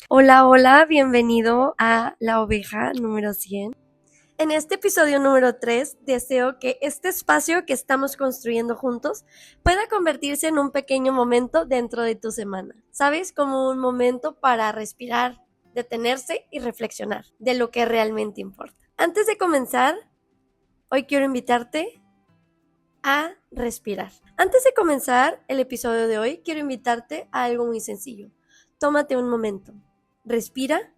Hola, hola, bienvenido a La Oveja número 100. En este episodio número 3, deseo que este espacio que estamos construyendo juntos pueda convertirse en un pequeño momento dentro de tu semana. ¿Sabes? Como un momento para respirar, detenerse y reflexionar de lo que realmente importa. Antes de comenzar, hoy quiero invitarte a respirar. Antes de comenzar el episodio de hoy, quiero invitarte a algo muy sencillo. Tómate un momento, respira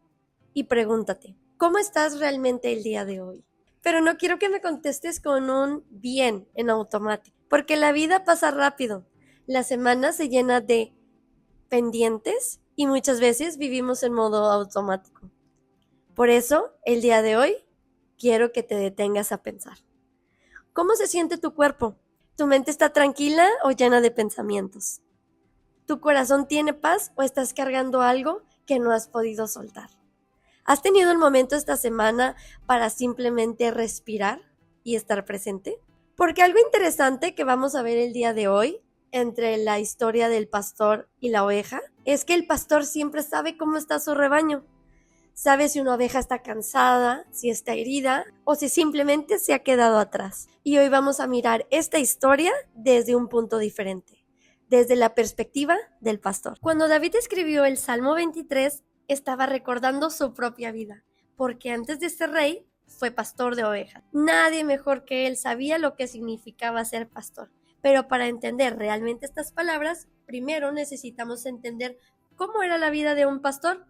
y pregúntate, ¿cómo estás realmente el día de hoy? Pero no quiero que me contestes con un bien en automático, porque la vida pasa rápido. La semana se llena de pendientes y muchas veces vivimos en modo automático. Por eso, el día de hoy, quiero que te detengas a pensar. ¿Cómo se siente tu cuerpo? ¿Tu mente está tranquila o llena de pensamientos? ¿Tu corazón tiene paz o estás cargando algo que no has podido soltar? ¿Has tenido un momento esta semana para simplemente respirar y estar presente? Porque algo interesante que vamos a ver el día de hoy entre la historia del pastor y la oveja es que el pastor siempre sabe cómo está su rebaño. Sabe si una oveja está cansada, si está herida o si simplemente se ha quedado atrás. Y hoy vamos a mirar esta historia desde un punto diferente, desde la perspectiva del pastor. Cuando David escribió el Salmo 23, estaba recordando su propia vida, porque antes de ser rey fue pastor de ovejas. Nadie mejor que él sabía lo que significaba ser pastor. Pero para entender realmente estas palabras, primero necesitamos entender cómo era la vida de un pastor.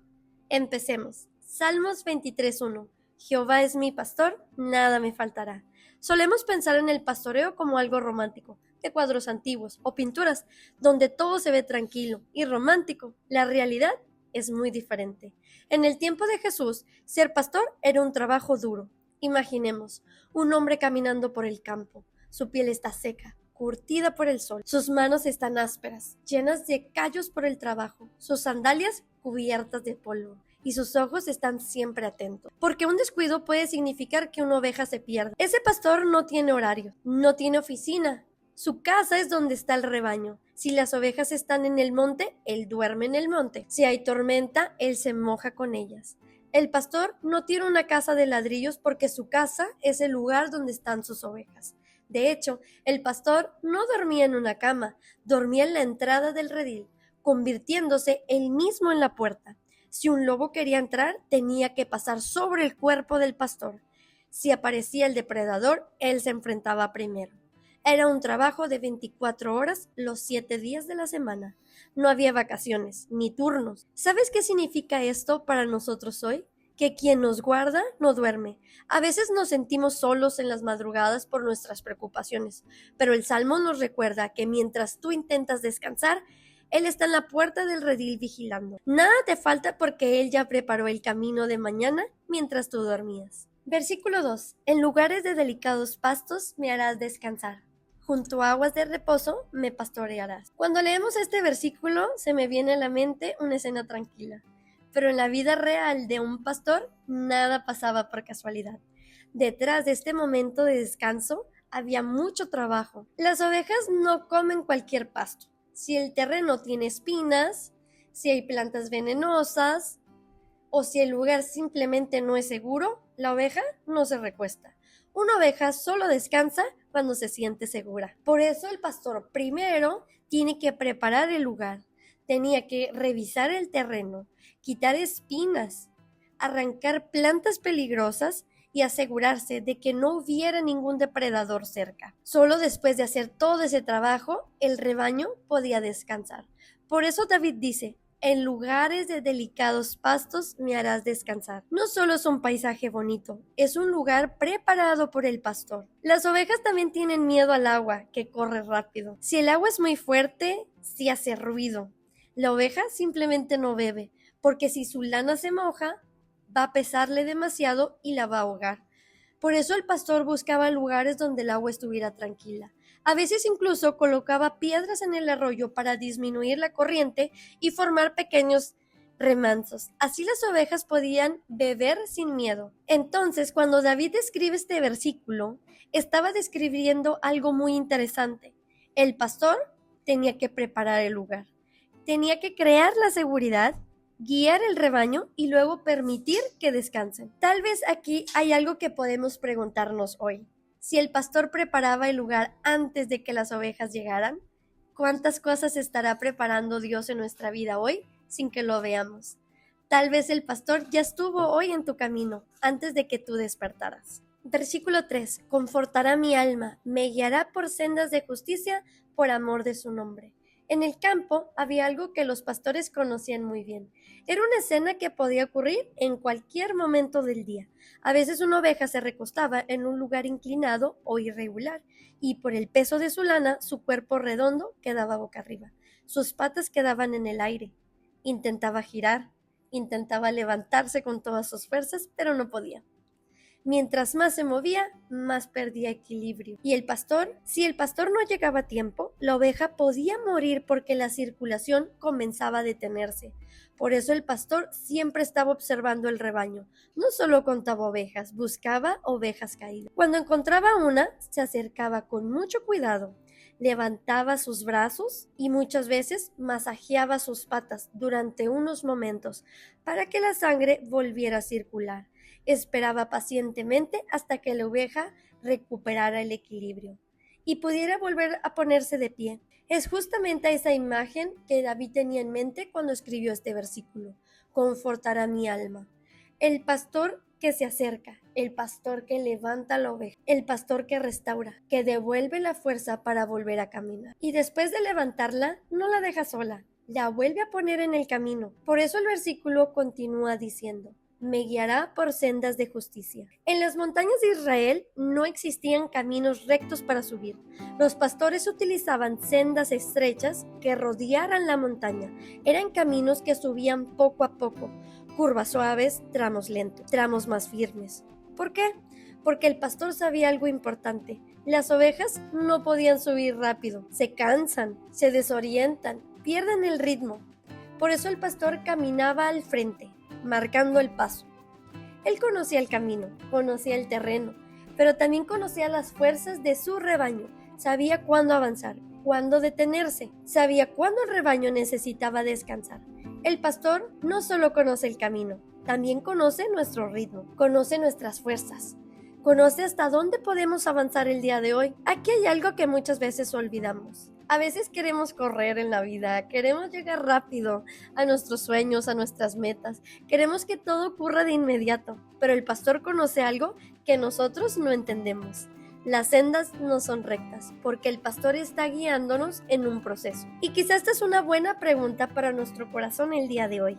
Empecemos. Salmos 23:1. Jehová es mi pastor, nada me faltará. Solemos pensar en el pastoreo como algo romántico, de cuadros antiguos o pinturas, donde todo se ve tranquilo y romántico. La realidad es muy diferente. En el tiempo de Jesús, ser pastor era un trabajo duro. Imaginemos, un hombre caminando por el campo. Su piel está seca, curtida por el sol. Sus manos están ásperas, llenas de callos por el trabajo. Sus sandalias cubiertas de polvo. Y sus ojos están siempre atentos, porque un descuido puede significar que una oveja se pierda. Ese pastor no tiene horario, no tiene oficina. Su casa es donde está el rebaño. Si las ovejas están en el monte, él duerme en el monte. Si hay tormenta, él se moja con ellas. El pastor no tiene una casa de ladrillos porque su casa es el lugar donde están sus ovejas. De hecho, el pastor no dormía en una cama, dormía en la entrada del redil, convirtiéndose él mismo en la puerta. Si un lobo quería entrar, tenía que pasar sobre el cuerpo del pastor. Si aparecía el depredador, él se enfrentaba primero. Era un trabajo de 24 horas los 7 días de la semana. No había vacaciones, ni turnos. ¿Sabes qué significa esto para nosotros hoy? Que quien nos guarda no duerme. A veces nos sentimos solos en las madrugadas por nuestras preocupaciones, pero el Salmo nos recuerda que mientras tú intentas descansar, él está en la puerta del redil vigilando. Nada te falta porque Él ya preparó el camino de mañana mientras tú dormías. Versículo 2. En lugares de delicados pastos me harás descansar. Junto a aguas de reposo me pastorearás. Cuando leemos este versículo se me viene a la mente una escena tranquila. Pero en la vida real de un pastor nada pasaba por casualidad. Detrás de este momento de descanso había mucho trabajo. Las ovejas no comen cualquier pasto. Si el terreno tiene espinas, si hay plantas venenosas o si el lugar simplemente no es seguro, la oveja no se recuesta. Una oveja solo descansa cuando se siente segura. Por eso el pastor primero tiene que preparar el lugar, tenía que revisar el terreno, quitar espinas, arrancar plantas peligrosas y asegurarse de que no hubiera ningún depredador cerca. Solo después de hacer todo ese trabajo, el rebaño podía descansar. Por eso David dice, en lugares de delicados pastos me harás descansar. No solo es un paisaje bonito, es un lugar preparado por el pastor. Las ovejas también tienen miedo al agua, que corre rápido. Si el agua es muy fuerte, sí hace ruido. La oveja simplemente no bebe, porque si su lana se moja, va a pesarle demasiado y la va a ahogar. Por eso el pastor buscaba lugares donde el agua estuviera tranquila. A veces incluso colocaba piedras en el arroyo para disminuir la corriente y formar pequeños remansos. Así las ovejas podían beber sin miedo. Entonces, cuando David escribe este versículo, estaba describiendo algo muy interesante. El pastor tenía que preparar el lugar, tenía que crear la seguridad guiar el rebaño y luego permitir que descansen. Tal vez aquí hay algo que podemos preguntarnos hoy. Si el pastor preparaba el lugar antes de que las ovejas llegaran, ¿cuántas cosas estará preparando Dios en nuestra vida hoy sin que lo veamos? Tal vez el pastor ya estuvo hoy en tu camino antes de que tú despertaras. Versículo 3. Confortará mi alma, me guiará por sendas de justicia por amor de su nombre. En el campo había algo que los pastores conocían muy bien. Era una escena que podía ocurrir en cualquier momento del día. A veces una oveja se recostaba en un lugar inclinado o irregular, y por el peso de su lana, su cuerpo redondo quedaba boca arriba. Sus patas quedaban en el aire. Intentaba girar, intentaba levantarse con todas sus fuerzas, pero no podía. Mientras más se movía, más perdía equilibrio. Y si el pastor no llegaba a tiempo, la oveja podía morir porque la circulación comenzaba a detenerse. Por eso el pastor siempre estaba observando el rebaño. No solo contaba ovejas, buscaba ovejas caídas. Cuando encontraba una, se acercaba con mucho cuidado, levantaba sus brazos y muchas veces masajeaba sus patas durante unos momentos para que la sangre volviera a circular. Esperaba pacientemente hasta que la oveja recuperara el equilibrio y pudiera volver a ponerse de pie. Es justamente esa imagen que David tenía en mente cuando escribió este versículo. Confortará mi alma. El pastor que se acerca, el pastor que levanta a la oveja, el pastor que restaura, que devuelve la fuerza para volver a caminar. Y después de levantarla, no la deja sola, la vuelve a poner en el camino. Por eso el versículo continúa diciendo: me guiará por sendas de justicia. En las montañas de Israel no existían caminos rectos para subir. Los pastores utilizaban sendas estrechas que rodearan la montaña. Eran caminos que subían poco a poco, curvas suaves, tramos lentos, tramos más firmes. ¿Por qué? Porque el pastor sabía algo importante. Las ovejas no podían subir rápido, se cansan, se desorientan, pierden el ritmo. Por eso el pastor caminaba al frente, marcando el paso. Él conocía el camino, conocía el terreno, pero también conocía las fuerzas de su rebaño. Sabía cuándo avanzar, cuándo detenerse, sabía cuándo el rebaño necesitaba descansar. El pastor no solo conoce el camino, también conoce nuestro ritmo, conoce nuestras fuerzas, conoce hasta dónde podemos avanzar el día de hoy. Aquí hay algo que muchas veces olvidamos. A veces queremos correr en la vida, queremos llegar rápido a nuestros sueños, a nuestras metas, queremos que todo ocurra de inmediato, pero el pastor conoce algo que nosotros no entendemos. Las sendas no son rectas, porque el pastor está guiándonos en un proceso. Y quizás esta es una buena pregunta para nuestro corazón el día de hoy.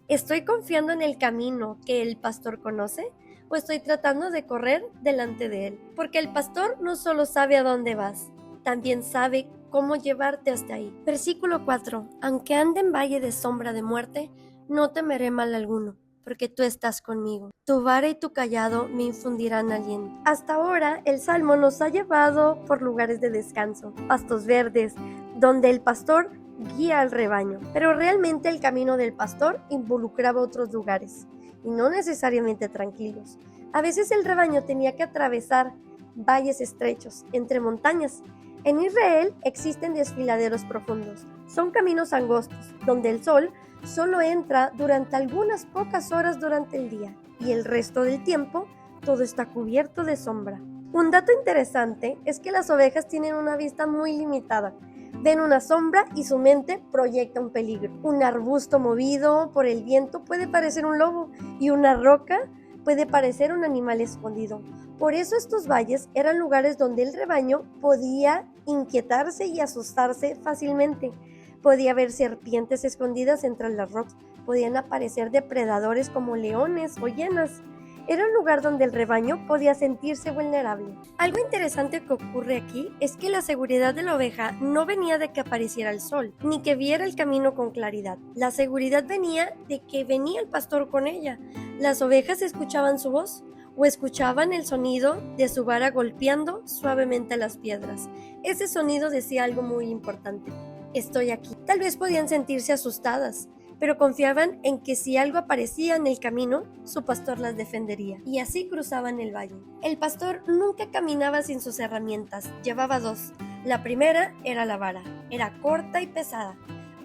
¿Estoy confiando en el camino que el pastor conoce? ¿O estoy tratando de correr delante de él? Porque el pastor no solo sabe a dónde vas, también sabe cómo llevarte hasta ahí. Versículo 4. Aunque ande en valle de sombra de muerte, no temeré mal alguno, porque tú estás conmigo. Tu vara y tu cayado me infundirán aliento. Hasta ahora, el Salmo nos ha llevado por lugares de descanso, pastos verdes, donde el pastor guía al rebaño. Pero realmente el camino del pastor involucraba otros lugares, y no necesariamente tranquilos. A veces el rebaño tenía que atravesar valles estrechos, entre montañas. En Israel existen desfiladeros profundos. Son caminos angostos, donde el sol solo entra durante algunas pocas horas durante el día, y el resto del tiempo todo está cubierto de sombra. Un dato interesante es que las ovejas tienen una vista muy limitada. Ven una sombra y su mente proyecta un peligro. Un arbusto movido por el viento puede parecer un lobo, y una roca puede parecer un animal escondido. Por eso estos valles eran lugares donde el rebaño podía inquietarse y asustarse fácilmente. Podía haber serpientes escondidas entre las rocas, podían aparecer depredadores como leones o hienas. Era un lugar donde el rebaño podía sentirse vulnerable. Algo interesante que ocurre aquí es que la seguridad de la oveja no venía de que apareciera el sol, ni que viera el camino con claridad. La seguridad venía de que venía el pastor con ella. Las ovejas escuchaban su voz, o escuchaban el sonido de su vara golpeando suavemente las piedras. Ese sonido decía algo muy importante: estoy aquí. Tal vez podían sentirse asustadas, pero confiaban en que si algo aparecía en el camino, su pastor las defendería. Y así cruzaban el valle. El pastor nunca caminaba sin sus herramientas, llevaba dos. La primera era la vara, era corta y pesada.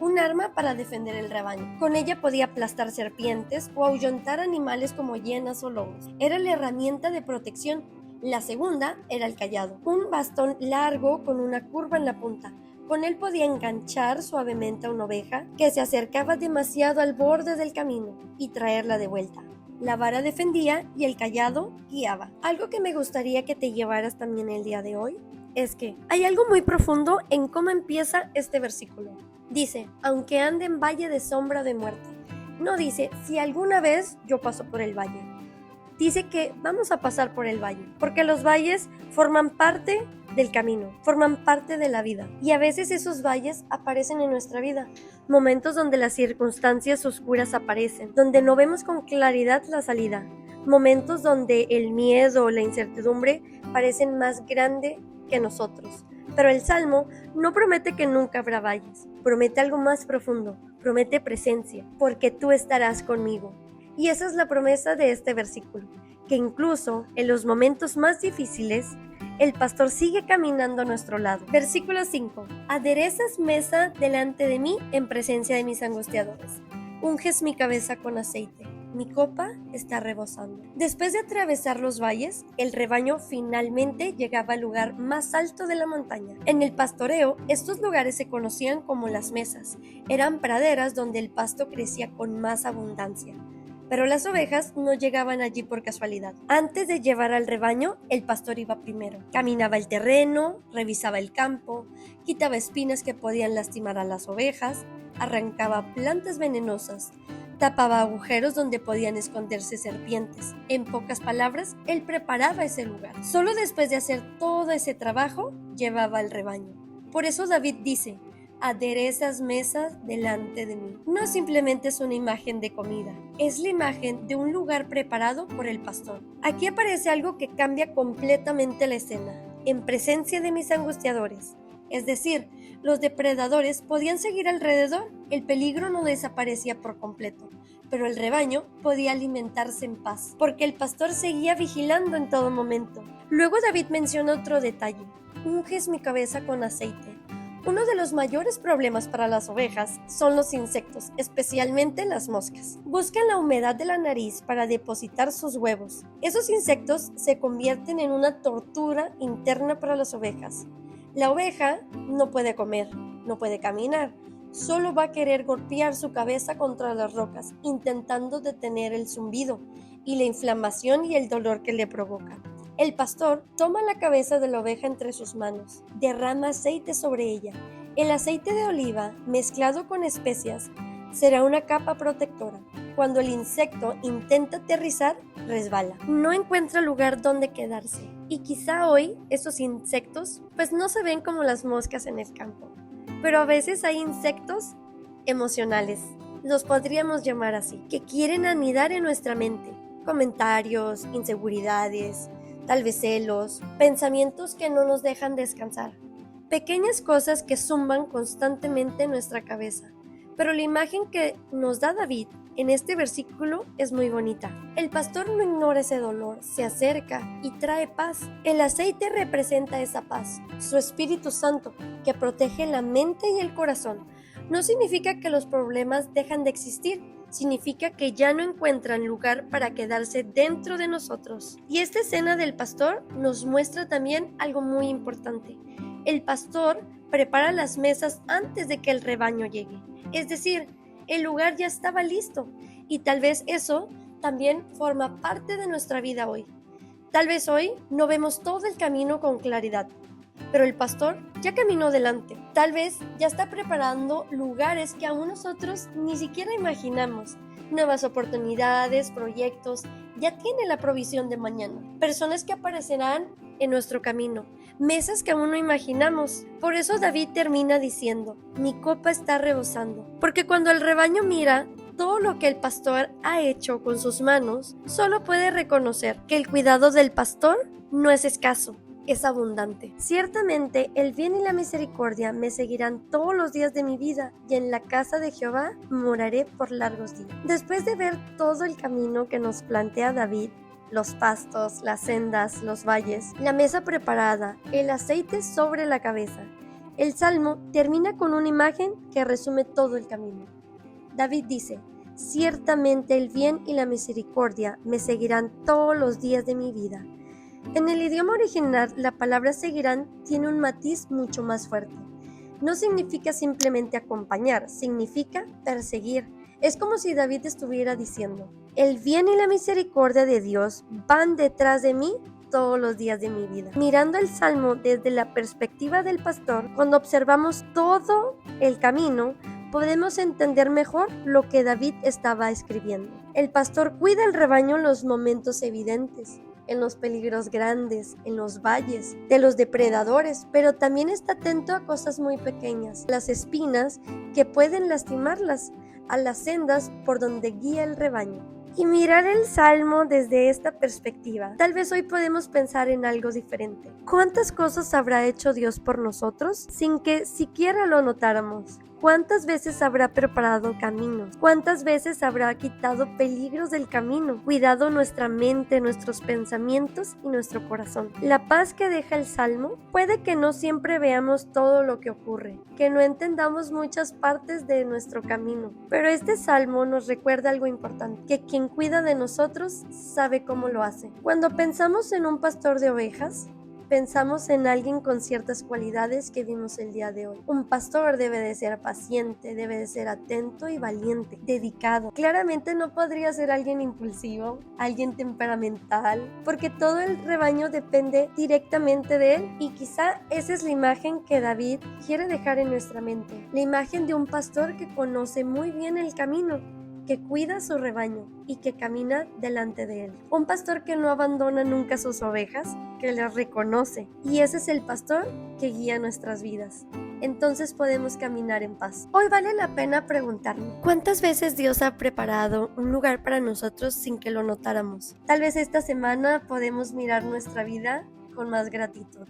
un arma para defender el rebaño. Con ella podía aplastar serpientes o ahuyentar animales como hienas o lobos. Era la herramienta de protección. La segunda era el cayado, un bastón largo con una curva en la punta. Con él podía enganchar suavemente a una oveja que se acercaba demasiado al borde del camino y traerla de vuelta. La vara defendía y el cayado guiaba. Algo que me gustaría que te llevaras también el día de hoy es que hay algo muy profundo en cómo empieza este versículo. Dice, aunque ande en valle de sombra de muerte. No dice, si alguna vez yo paso por el valle. Dice que vamos a pasar por el valle, porque los valles forman parte del camino, forman parte de la vida. Y a veces esos valles aparecen en nuestra vida, momentos donde las circunstancias oscuras aparecen, donde no vemos con claridad la salida, momentos donde el miedo o la incertidumbre parecen más grande que nosotros. Pero el Salmo no promete que nunca habrá valles, promete algo más profundo, promete presencia, porque tú estarás conmigo. Y esa es la promesa de este versículo, que incluso en los momentos más difíciles, el pastor sigue caminando a nuestro lado. Versículo 5. Aderezas mesa delante de mí en presencia de mis angustiadores. Unges mi cabeza con aceite. Mi copa está rebosando. Después de atravesar los valles, el rebaño finalmente llegaba al lugar más alto de la montaña. En el pastoreo, estos lugares se conocían como las mesas. Eran praderas donde el pasto crecía con más abundancia. Pero las ovejas no llegaban allí por casualidad. Antes de llevar al rebaño, el pastor iba primero. Caminaba el terreno, revisaba el campo, quitaba espinas que podían lastimar a las ovejas, arrancaba plantas venenosas, tapaba agujeros donde podían esconderse serpientes. En pocas palabras, él preparaba ese lugar. Solo después de hacer todo ese trabajo, llevaba al rebaño. Por eso David dice, aderezas mesas delante de mí. No simplemente es una imagen de comida, es la imagen de un lugar preparado por el pastor. Aquí aparece algo que cambia completamente la escena. En presencia de mis angustiadores, es decir, los depredadores podían seguir alrededor, el peligro no desaparecía por completo, pero el rebaño podía alimentarse en paz, porque el pastor seguía vigilando en todo momento. Luego David menciona otro detalle, unges mi cabeza con aceite. Uno de los mayores problemas para las ovejas son los insectos, especialmente las moscas. Buscan la humedad de la nariz para depositar sus huevos. Esos insectos se convierten en una tortura interna para las ovejas. La oveja no puede comer, no puede caminar, solo va a querer golpear su cabeza contra las rocas, intentando detener el zumbido y la inflamación y el dolor que le provoca. El pastor toma la cabeza de la oveja entre sus manos, derrama aceite sobre ella. El aceite de oliva, mezclado con especias, será una capa protectora. Cuando el insecto intenta aterrizar, resbala. No encuentra lugar donde quedarse. Y quizá hoy esos insectos pues no se ven como las moscas en el campo. Pero a veces hay insectos emocionales, los podríamos llamar así, que quieren anidar en nuestra mente. Comentarios, inseguridades, tal vez celos, pensamientos que no nos dejan descansar. Pequeñas cosas que zumban constantemente en nuestra cabeza. Pero la imagen que nos da David en este versículo es muy bonita. El pastor no ignora ese dolor, se acerca y trae paz. El aceite representa esa paz, su Espíritu Santo, que protege la mente y el corazón. No significa que los problemas dejan de existir, significa que ya no encuentran lugar para quedarse dentro de nosotros. Y esta escena del pastor nos muestra también algo muy importante. El pastor prepara las mesas antes de que el rebaño llegue. Es decir, el lugar ya estaba listo y tal vez eso también forma parte de nuestra vida hoy. Tal vez hoy no vemos todo el camino con claridad, pero el pastor ya caminó delante. Tal vez ya está preparando lugares que aún nosotros ni siquiera imaginamos. Nuevas oportunidades, proyectos, ya tiene la provisión de mañana. Personas que aparecerán en nuestro camino, mesas que aún no imaginamos. Por eso David termina diciendo, mi copa está rebosando. Porque cuando el rebaño mira todo lo que el pastor ha hecho con sus manos, solo puede reconocer que el cuidado del pastor no es escaso, es abundante. Ciertamente el bien y la misericordia me seguirán todos los días de mi vida, y en la casa de Jehová moraré por largos días. Después de ver todo el camino que nos plantea David, los pastos, las sendas, los valles, la mesa preparada, el aceite sobre la cabeza, El Salmo termina con una imagen que resume todo el camino. David dice: ciertamente el bien y la misericordia me seguirán todos los días de mi vida. En el idioma original, la palabra seguirán tiene un matiz mucho más fuerte. No significa simplemente acompañar, significa perseguir. Es como si David estuviera diciendo: el bien y la misericordia de Dios van detrás de mí todos los días de mi vida. Mirando el Salmo desde la perspectiva del pastor, cuando observamos todo el camino, podemos entender mejor lo que David estaba escribiendo. El pastor cuida el rebaño en los momentos evidentes, en los peligros grandes, en los valles, de los depredadores, pero también está atento a cosas muy pequeñas, las espinas que pueden lastimarlas, a las sendas por donde guía el rebaño. Y mirar el Salmo desde esta perspectiva, tal vez hoy podemos pensar en algo diferente. ¿Cuántas cosas habrá hecho Dios por nosotros sin que siquiera lo notáramos? ¿Cuántas veces habrá preparado caminos? ¿Cuántas veces habrá quitado peligros del camino? Cuidado nuestra mente, nuestros pensamientos y nuestro corazón. La paz que deja el Salmo puede que no siempre veamos todo lo que ocurre, que no entendamos muchas partes de nuestro camino, pero este Salmo nos recuerda algo importante, que quien cuida de nosotros sabe cómo lo hace. Cuando pensamos en un pastor de ovejas, pensamos en alguien con ciertas cualidades que vimos el día de hoy. Un pastor debe de ser paciente, debe de ser atento y valiente, dedicado. Claramente no podría ser alguien impulsivo, alguien temperamental, porque todo el rebaño depende directamente de él, y quizá esa es la imagen que David quiere dejar en nuestra mente. La imagen de un pastor que conoce muy bien el camino, que cuida su rebaño y que camina delante de él. Un pastor que no abandona nunca sus ovejas, que las reconoce. Y ese es el pastor que guía nuestras vidas. Entonces podemos caminar en paz. Hoy vale la pena preguntarnos: ¿cuántas veces Dios ha preparado un lugar para nosotros sin que lo notáramos? Tal vez esta semana podemos mirar nuestra vida con más gratitud,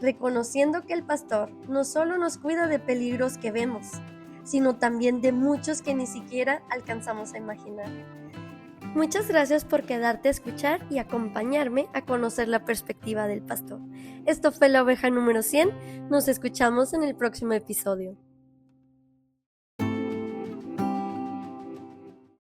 reconociendo que el pastor no solo nos cuida de peligros que vemos, sino también de muchos que ni siquiera alcanzamos a imaginar. Muchas gracias por quedarte a escuchar y acompañarme a conocer la perspectiva del pastor. Esto fue la oveja número 100. Nos escuchamos en el próximo episodio.